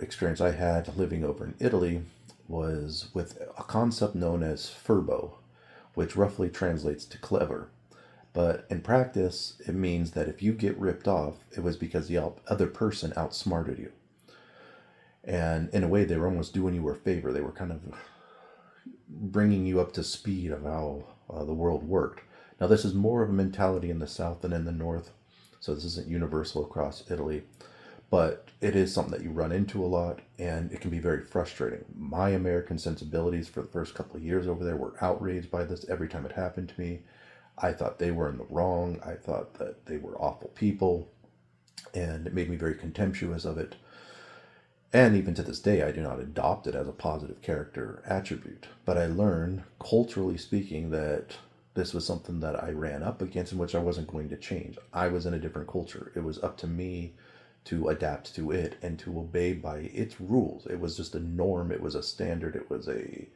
experience I had living over in Italy was with a concept known as furbo, which roughly translates to clever. But in practice, it means that if you get ripped off, it was because the other person outsmarted you. And in a way, they were almost doing you a favor. They were kind of bringing you up to speed of how the world worked. Now, this is more of a mentality in the South than in the North, so this isn't universal across Italy, but it is something that you run into a lot, and it can be very frustrating. My American sensibilities for the first couple of years over there were outraged by this every time it happened to me. I thought they were in the wrong. I thought that they were awful people, and it made me very contemptuous of it. And even to this day, I do not adopt it as a positive character attribute. But I learned, culturally speaking, that this was something that I ran up against in which I wasn't going to change. I was in a different culture. It was up to me to adapt to it and to obey by its rules. It was just a norm. It was a standard. It was a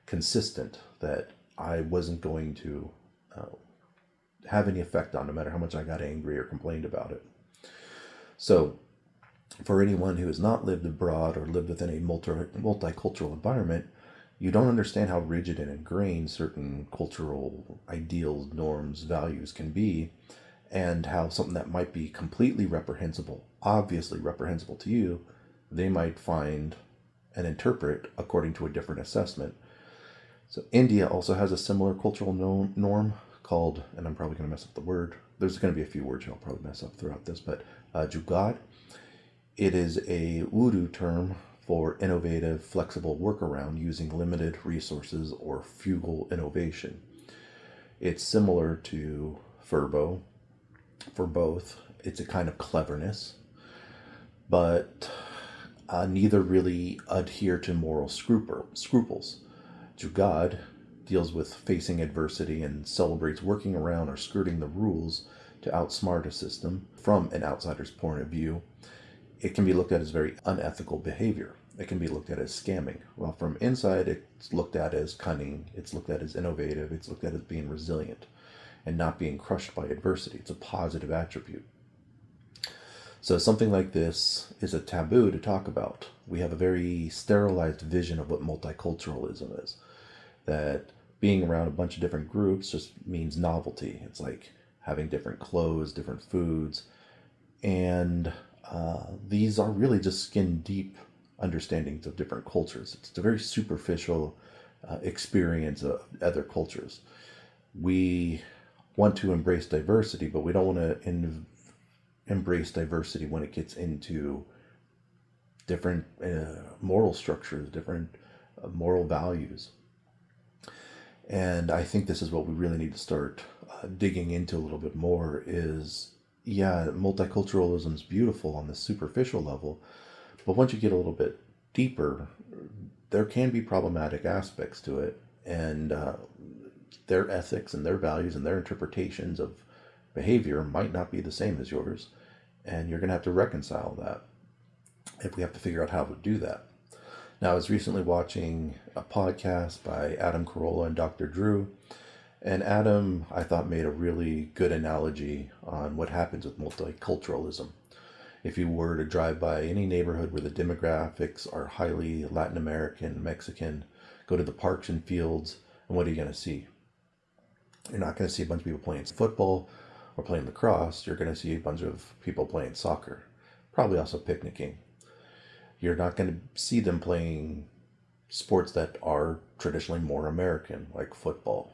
consistent that I wasn't going to have any effect on, no matter how much I got angry or complained about it. So, for anyone who has not lived abroad or lived within a multicultural environment, you don't understand how rigid and ingrained certain cultural ideals, norms, values can be, and how something that might be completely reprehensible, obviously reprehensible to you, they might find and interpret according to a different assessment. So India also has a similar cultural norm called, and I'm probably going to mess up the word, there's going to be a few words I'll probably mess up throughout this, but jugad. It is a Urdu term for innovative, flexible workaround using limited resources or frugal innovation. It's similar to furbo for both. It's a kind of cleverness, but neither really adhere to moral scruples. Jugad deals with facing adversity and celebrates working around or skirting the rules to outsmart a system from an outsider's point of view. It can be looked at as very unethical behavior. It can be looked at as scamming. Well, from inside, it's looked at as cunning. It's looked at as innovative. It's looked at as being resilient and not being crushed by adversity. It's a positive attribute. So something like this is a taboo to talk about. We have a very sterilized vision of what multiculturalism is. That being around a bunch of different groups just means novelty. It's like having different clothes, different foods, and these are really just skin deep understandings of different cultures. It's a very superficial experience of other cultures. We want to embrace diversity, but we don't want to embrace diversity when it gets into different moral structures, different moral values. And I think this is what we really need to start digging into a little bit more is, yeah, multiculturalism is beautiful on the superficial level, but once you get a little bit deeper, there can be problematic aspects to it, and their ethics and their values and their interpretations of behavior might not be the same as yours, and you're going to have to reconcile that if we have to figure out how to do that. Now, I was recently watching a podcast by Adam Carolla and Dr. Drew, and Adam, I thought, made a really good analogy on what happens with multiculturalism. If you were to drive by any neighborhood where the demographics are highly Latin American, Mexican, go to the parks and fields, and what are you going to see? You're not going to see a bunch of people playing football or playing lacrosse. You're going to see a bunch of people playing soccer, probably also picnicking. You're not going to see them playing sports that are traditionally more American, like football.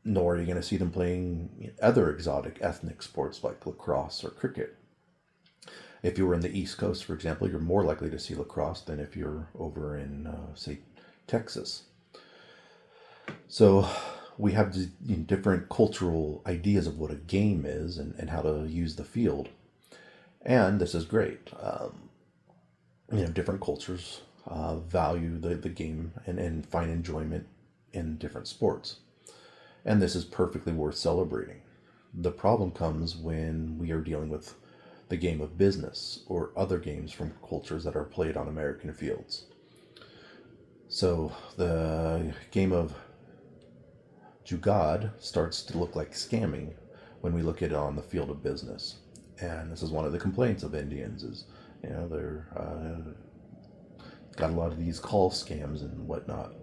Nor are you going to see them playing other exotic ethnic sports like lacrosse or cricket. If you were in the East Coast, for example, you're more likely to see lacrosse than if you're over in, say, Texas. So we have different cultural ideas of what a game is and how to use the field. And this is great. Different cultures value the game and find enjoyment in different sports. And this is perfectly worth celebrating. The problem comes when we are dealing with the game of business or other games from cultures that are played on American fields. So the game of jugad starts to look like scamming when we look at it on the field of business. And this is one of the complaints of Indians is They're got a lot of these call scams and whatnot.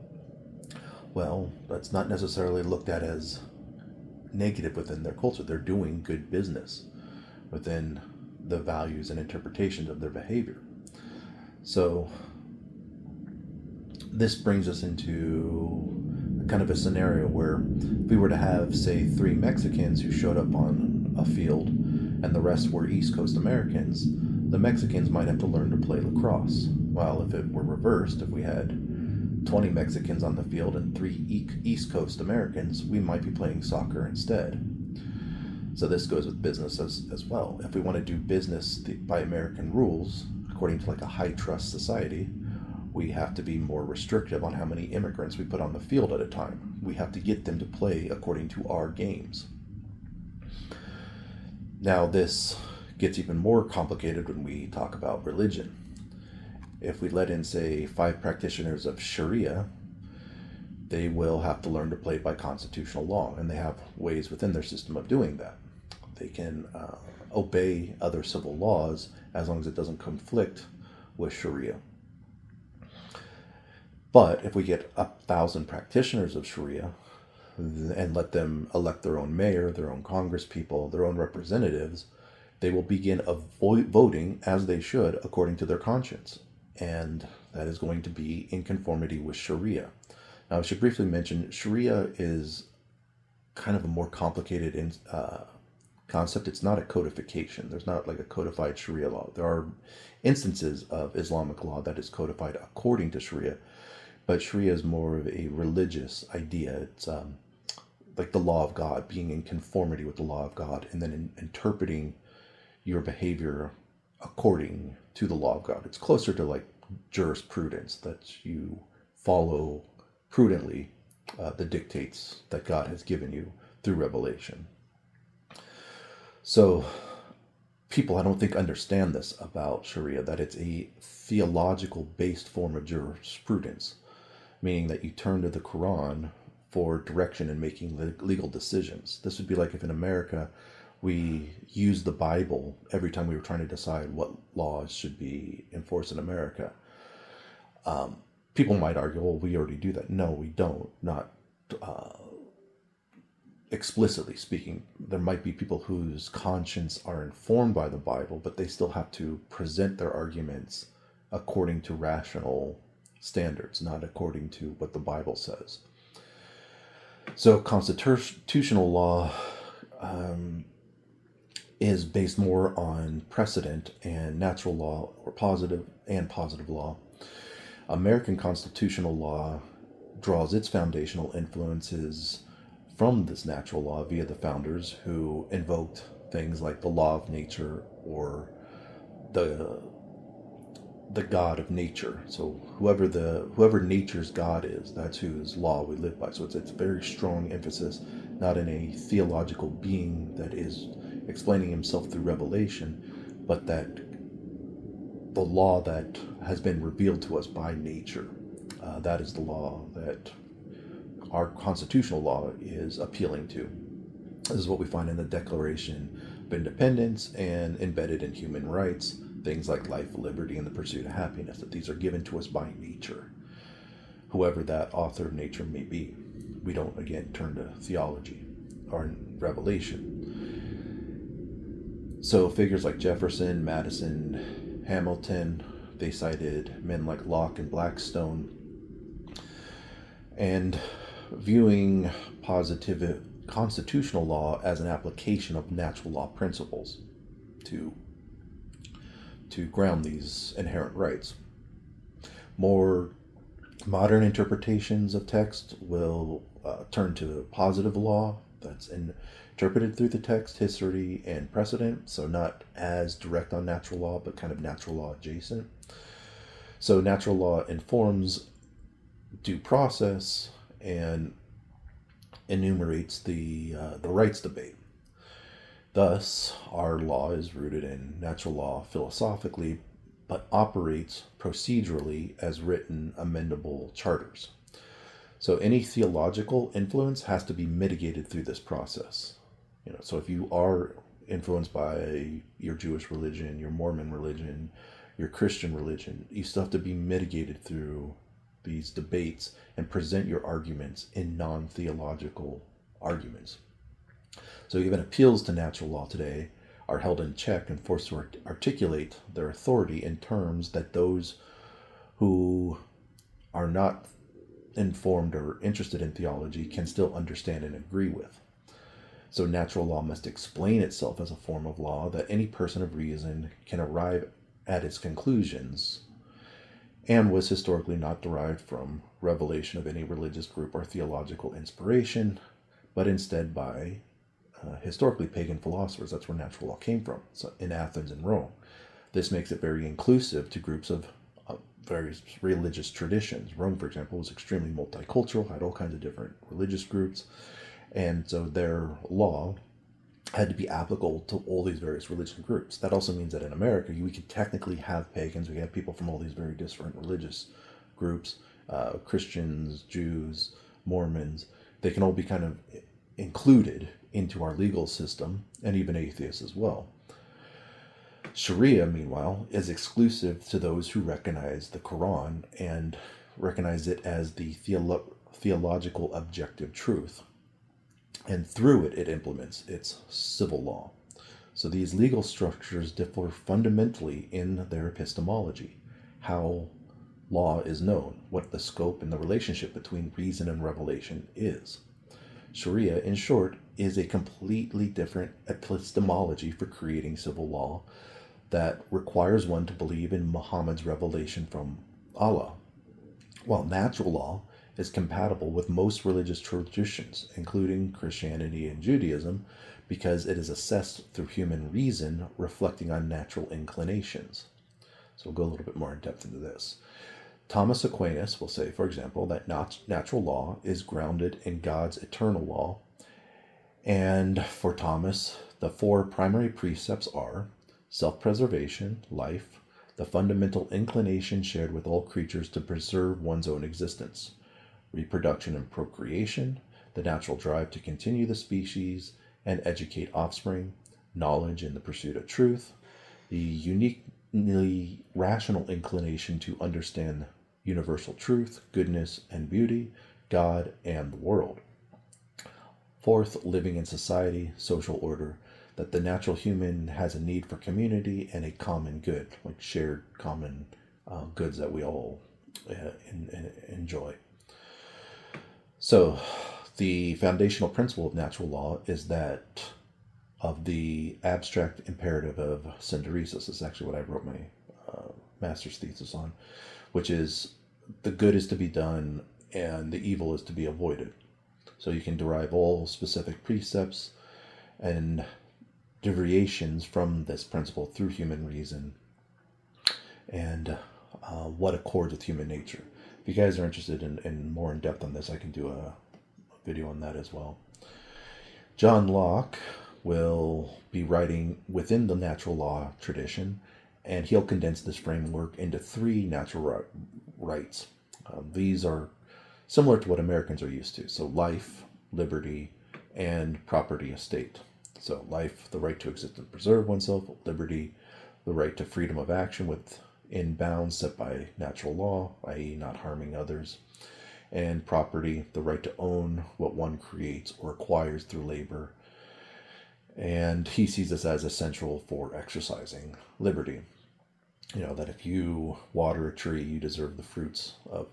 Well, that's not necessarily looked at as negative within their culture. They're doing good business within the values and interpretations of their behavior. So this brings us into kind of a scenario where if we were to have, say, 3 Mexicans who showed up on a field and the rest were East Coast Americans, the Mexicans might have to learn to play lacrosse. While if it were reversed, if we had 20 Mexicans on the field and 3 East Coast Americans, we might be playing soccer instead. So this goes with business as well. If we want to do business by American rules, according to like a high trust society, we have to be more restrictive on how many immigrants we put on the field at a time. We have to get them to play according to our games. Now this gets even more complicated when we talk about religion. If we let in, say, 5 practitioners of Sharia, they will have to learn to play by constitutional law, and they have ways within their system of doing that. They can obey other civil laws as long as it doesn't conflict with Sharia. But if we get 1,000 practitioners of Sharia and let them elect their own mayor, their own congresspeople, their own representatives, they will begin voting as they should according to their conscience. And that is going to be in conformity with Sharia. Now, I should briefly mention Sharia is kind of a more complicated concept. It's not a codification. There's not like a codified Sharia law. There are instances of Islamic law that is codified according to Sharia, but Sharia is more of a religious idea. It's like the law of God, being in conformity with the law of God, and then interpreting your behavior according to the law of God. It's closer to like jurisprudence, that you follow prudently the dictates that God has given you through revelation. So people, I don't think, understand this about Sharia, that it's a theological based form of jurisprudence, meaning that you turn to the Quran for direction in making legal decisions. This would be like if in America we use the Bible every time we were trying to decide what laws should be enforced in America. People might argue, well, we already do that. No, we don't. Not explicitly speaking. There might be people whose conscience are informed by the Bible, but they still have to present their arguments according to rational standards, not according to what the Bible says. So constitutional law is based more on precedent and natural law, or positive law. American constitutional law draws its foundational influences from this natural law via the founders, who invoked things like the law of nature or the God of nature. So whoever nature's God is, that's whose law we live by. So it's very strong emphasis, not in a theological being that is explaining himself through revelation, but that the law that has been revealed to us by nature, that is the law that our constitutional law is appealing to. This is what we find in the Declaration of Independence and embedded in human rights, things like life, liberty, and the pursuit of happiness, that these are given to us by nature, whoever that author of nature may be. We don't, again, turn to theology or revelation. So figures like Jefferson, Madison, Hamilton, they cited men like Locke and Blackstone, and viewing positive constitutional law as an application of natural law principles to ground these inherent rights. More modern interpretations of text will turn to positive law that's interpreted through the text, history, and precedent, so not as direct on natural law, but kind of natural law adjacent. So natural law informs due process and enumerates the rights debate. Thus, our law is rooted in natural law philosophically, but operates procedurally as written, amendable charters. So any theological influence has to be mitigated through this process. So if you are influenced by your Jewish religion, your Mormon religion, your Christian religion. You still have to be mitigated through these debates and present your arguments in non-theological arguments. So even appeals to natural law today are held in check and forced to articulate their authority in terms that those who are not informed or interested in theology can still understand and agree with. So natural law must explain itself as a form of law that any person of reason can arrive at its conclusions, and was historically not derived from revelation of any religious group or theological inspiration, but instead by historically pagan philosophers. That's where natural law came from, so in Athens and Rome. This makes it very inclusive to groups of various religious traditions. Rome, for example, was extremely multicultural, had all kinds of different religious groups, and so their law had to be applicable to all these various religious groups. That also means that in America, we could technically have pagans. We have people from all these very different religious groups, Christians, Jews, Mormons. They can all be kind of included into our legal system, and even atheists as well. Sharia, meanwhile, is exclusive to those who recognize the Quran and recognize it as the theological objective truth. And through it, it implements its civil law. So these legal structures differ fundamentally in their epistemology, how law is known, what the scope and the relationship between reason and revelation is. Sharia, in short, is a completely different epistemology for creating civil law that requires one to believe in Muhammad's revelation from Allah, while natural law is compatible with most religious traditions, including Christianity and Judaism, because it is assessed through human reason, reflecting on natural inclinations. So we'll go a little bit more in depth into this. Thomas Aquinas will say, for example, that natural law is grounded in God's eternal law. And for Thomas, the four primary precepts are self-preservation, life, the fundamental inclination shared with all creatures to preserve one's own existence, reproduction and procreation, the natural drive to continue the species and educate offspring, knowledge in the pursuit of truth, the uniquely rational inclination to understand universal truth, goodness and beauty, God and the world. Fourth, living in society, social order, that the natural human has a need for community and a common good, like shared common goods that we all enjoy. So, the foundational principle of natural law is that of the abstract imperative of synderesis. This is actually what I wrote my master's thesis on, which is the good is to be done and the evil is to be avoided. So you can derive all specific precepts and deviations from this principle through human reason and what accords with human nature. If you guys are interested in more in depth on this, I can do a video on that as well. John Locke will be writing within the natural law tradition, and he'll condense this framework into three natural rights. These are similar to what Americans are used to. So life, liberty, and property estate. So life, the right to exist and preserve oneself. Liberty, the right to freedom of action within bounds set by natural law, i.e. not harming others. And property, the right to own what one creates or acquires through labor. And he sees this as essential for exercising liberty. You know, that if you water a tree, you deserve the fruits of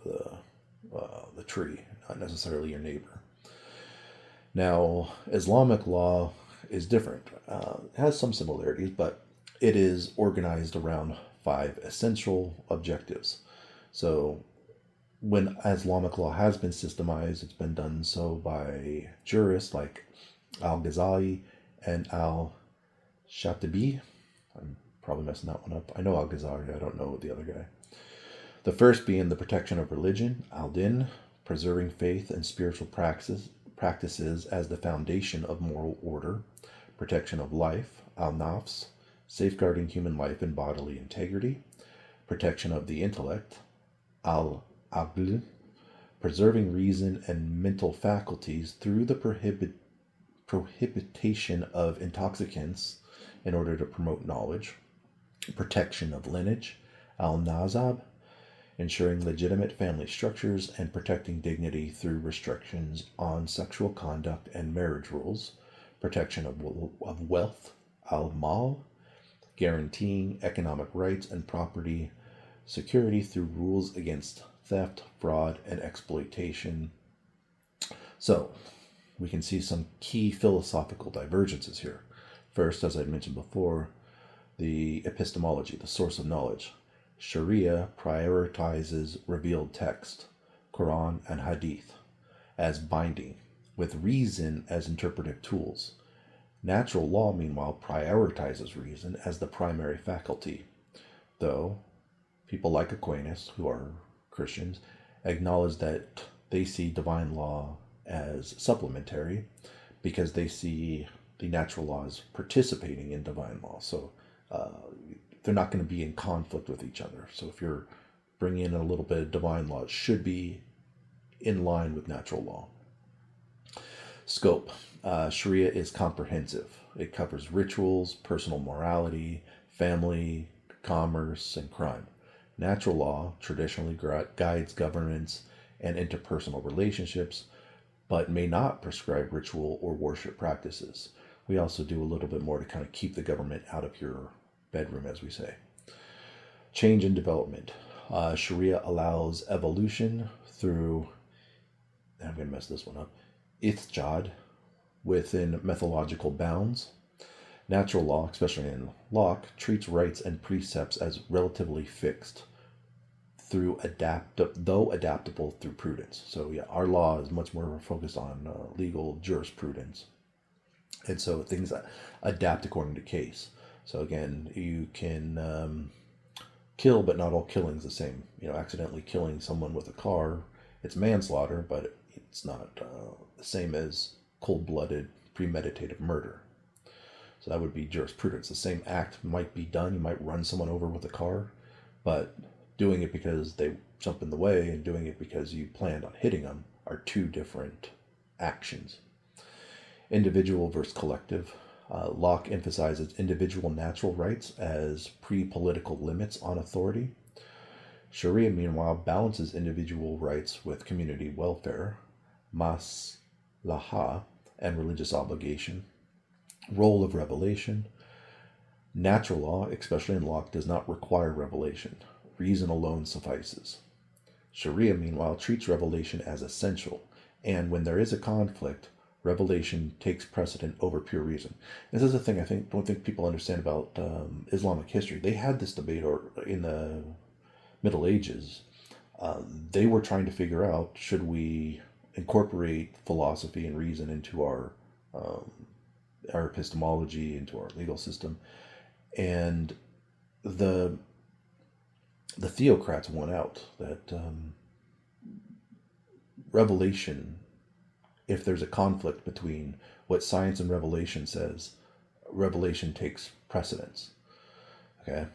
the tree, not necessarily your neighbor. Now, Islamic law is different. It has some similarities, but it is organized around 5 essential objectives. So when Islamic law has been systemized, it's been done so by jurists like Al-Ghazali and Al-Shatibi. I'm probably messing that one up. I know Al-Ghazali, I don't know the other guy. The first being the protection of religion, al-din, preserving faith and spiritual practices as the foundation of moral order. Protection of life, al-nafs, safeguarding human life and bodily integrity. Protection of the intellect, al-aql, preserving reason and mental faculties through the prohibition of intoxicants in order to promote knowledge. Protection of lineage, Al-Nazab, ensuring legitimate family structures and protecting dignity through restrictions on sexual conduct and marriage rules, protection of wealth, al-mal, guaranteeing economic rights and property security through rules against theft, fraud, and exploitation. So, we can see some key philosophical divergences here. First, as I mentioned before, the epistemology, the source of knowledge. Sharia prioritizes revealed text, Quran and Hadith, as binding, with reason as interpretive tools. Natural law, meanwhile, prioritizes reason as the primary faculty, though people like Aquinas, who are Christians, acknowledge that they see divine law as supplementary because they see the natural law as participating in divine law. So they're not going to be in conflict with each other. So if you're bringing in a little bit of divine law, it should be in line with natural law. Scope. Sharia is comprehensive. It covers rituals, personal morality, family, commerce, and crime. Natural law traditionally guides governance and interpersonal relationships, but may not prescribe ritual or worship practices. We also do a little bit more to kind of keep the government out of your bedroom, as we say. Change and development. Sharia allows evolution through, I'm going to mess this one up, ithjad, within methodological bounds. Natural law, especially in Locke, treats rights and precepts as relatively fixed, though adaptable through prudence. So yeah, our law is much more focused on legal jurisprudence, and so things adapt according to case. So again, you can kill, but not all killing is the same. Accidentally killing someone with a car, it's manslaughter, but it's not the same as cold-blooded, premeditated murder. So that would be jurisprudence. The same act might be done. You might run someone over with a car, but doing it because they jump in the way and doing it because you planned on hitting them are two different actions. Individual versus collective. Locke emphasizes individual natural rights as pre-political limits on authority. Sharia, meanwhile, balances individual rights with community welfare, maslaha, and religious obligation. Role of revelation. Natural law, especially in Locke, does not require revelation. Reason alone suffices. Sharia, meanwhile, treats revelation as essential, and when there is a conflict, revelation takes precedent over pure reason. This is a thing I don't think people understand about Islamic history. They had this debate in the Middle Ages. They were trying to figure out, should we incorporate philosophy and reason into our epistemology, into our legal system, and the theocrats won out. That revelation, if there's a conflict between what science and revelation says, revelation takes precedence. Okay.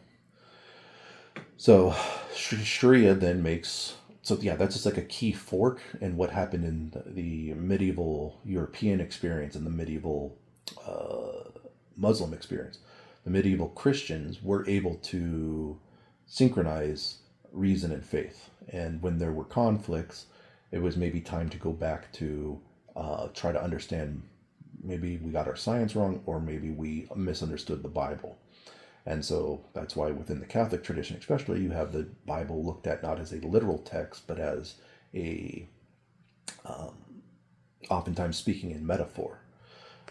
So Sharia then makes, that's just like a key fork in what happened in the medieval European experience and the medieval Muslim experience. The medieval Christians were able to synchronize reason and faith. And when there were conflicts, it was maybe time to go back to try to understand, maybe we got our science wrong, or maybe we misunderstood the Bible. And so that's why within the Catholic tradition, especially, you have the Bible looked at not as a literal text, but as a, oftentimes speaking in metaphor.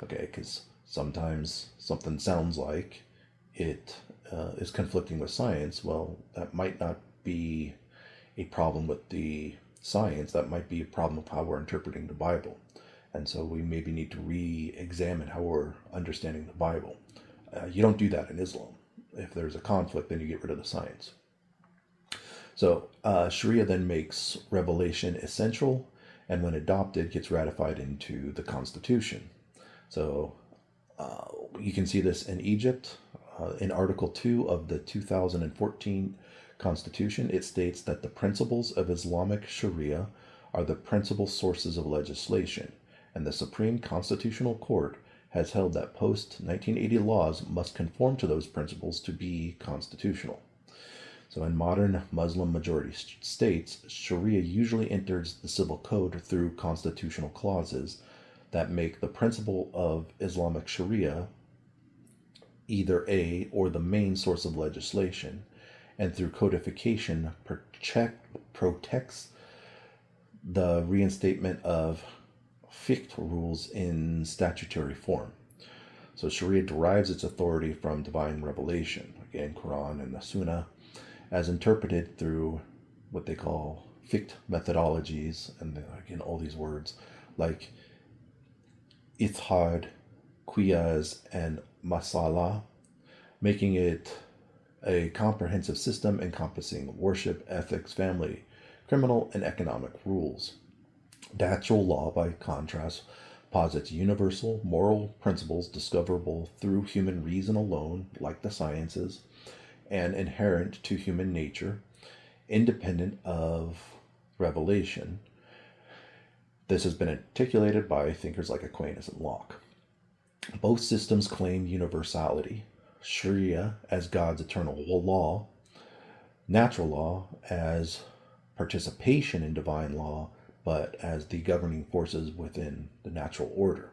Okay, because sometimes something sounds like it is conflicting with science. Well, that might not be a problem with the science. That might be a problem of how we're interpreting the Bible. And so we maybe need to re-examine how we're understanding the Bible. You don't do that in Islam. If there's a conflict, then you get rid of the science. So Sharia then makes revelation essential, and when adopted, gets ratified into the Constitution. So you can see this in Egypt. In Article 2 of the 2014 Constitution, it states that the principles of Islamic Sharia are the principal sources of legislation, and the Supreme Constitutional Court has held that post-1980 laws must conform to those principles to be constitutional. So in modern Muslim majority states, Sharia usually enters the civil code through constitutional clauses that make the principle of Islamic Sharia either a or the main source of legislation, and through codification protects the reinstatement of fiqh rules in statutory form. So Sharia derives its authority from divine revelation, again, Quran and the Sunnah, as interpreted through what they call fiqh methodologies, and again, all these words like ithad, qiyas, and masala, making it a comprehensive system encompassing worship, ethics, family, criminal, and economic rules. Natural law, by contrast, posits universal moral principles discoverable through human reason alone, like the sciences, and inherent to human nature, independent of revelation. This has been articulated by thinkers like Aquinas and Locke. Both systems claim universality, Sharia as God's eternal law, natural law as participation in divine law, but as the governing forces within the natural order.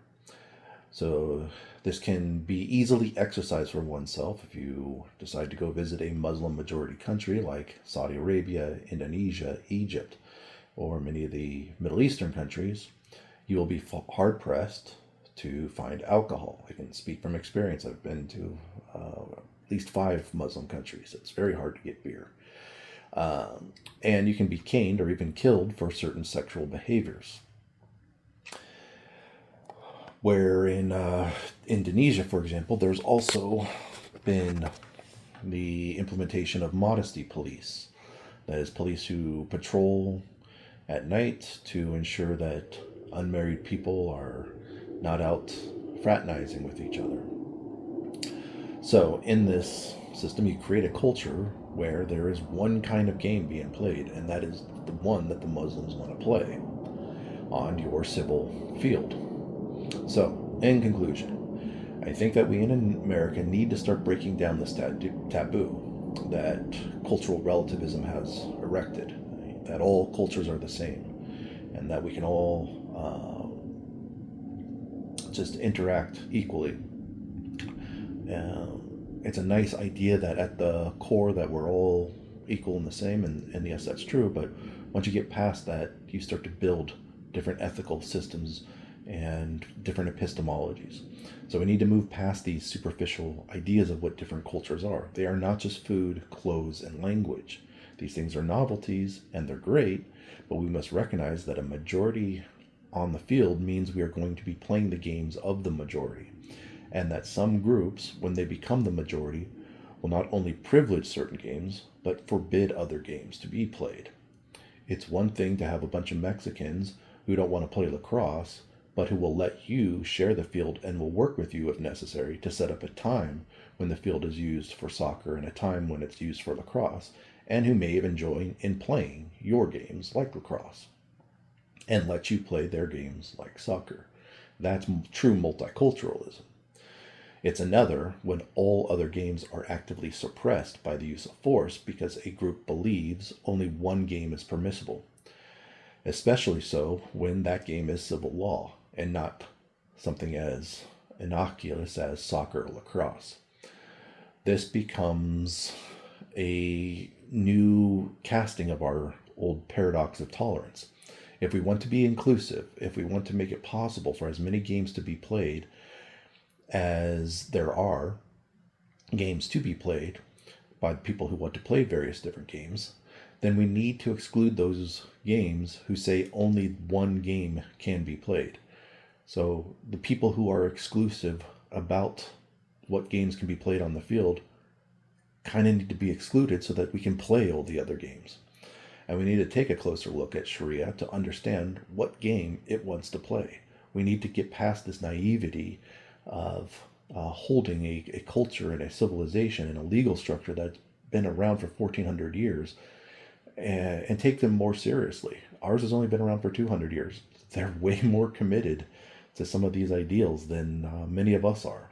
So this can be easily exercised for oneself if you decide to go visit a Muslim majority country like Saudi Arabia, Indonesia, Egypt, or many of the Middle Eastern countries. You will be hard pressed to find alcohol. I can speak from experience. I've been to at least 5 Muslim countries. It's very hard to get beer. And you can be caned or even killed for certain sexual behaviors. Where in Indonesia, for example, there's also been the implementation of modesty police. That is, police who patrol at night to ensure that unmarried people are not out fraternizing with each other. So in this system, you create a culture where there is one kind of game being played, and that is the one that the Muslims want to play on your civil field. So, in conclusion, I think that we in America need to start breaking down this taboo that cultural relativism has erected, that all cultures are the same, and that we can all just interact equally. It's a nice idea that at the core that we're all equal and the same, and yes, that's true, but once you get past that, you start to build different ethical systems and different epistemologies. So we need to move past these superficial ideas of what different cultures are. They are not just food, clothes, and language. These things are novelties, and they're great, but we must recognize that a majority on the field means we are going to be playing the games of the majority, and that some groups, when they become the majority, will not only privilege certain games, but forbid other games to be played. It's one thing to have a bunch of Mexicans who don't want to play lacrosse, but who will let you share the field and will work with you if necessary to set up a time when the field is used for soccer and a time when it's used for lacrosse, and who may even join in playing your games like lacrosse and let you play their games like soccer. That's true multiculturalism. It's another when all other games are actively suppressed by the use of force because a group believes only one game is permissible, especially so when that game is civil law and not something as innocuous as soccer or lacrosse. This becomes a new casting of our old paradox of tolerance. If we want to be inclusive, if we want to make it possible for as many games to be played as there are games to be played by people who want to play various different games, then we need to exclude those games who say only one game can be played. So the people who are exclusive about what games can be played on the field kind of need to be excluded so that we can play all the other games. And we need to take a closer look at Sharia to understand what game it wants to play. We need to get past this naivety of holding a culture and a civilization and a legal structure that's been around for 1400 years and take them more seriously. Ours has only been around for 200 years. They're way more committed to some of these ideals than many of us are.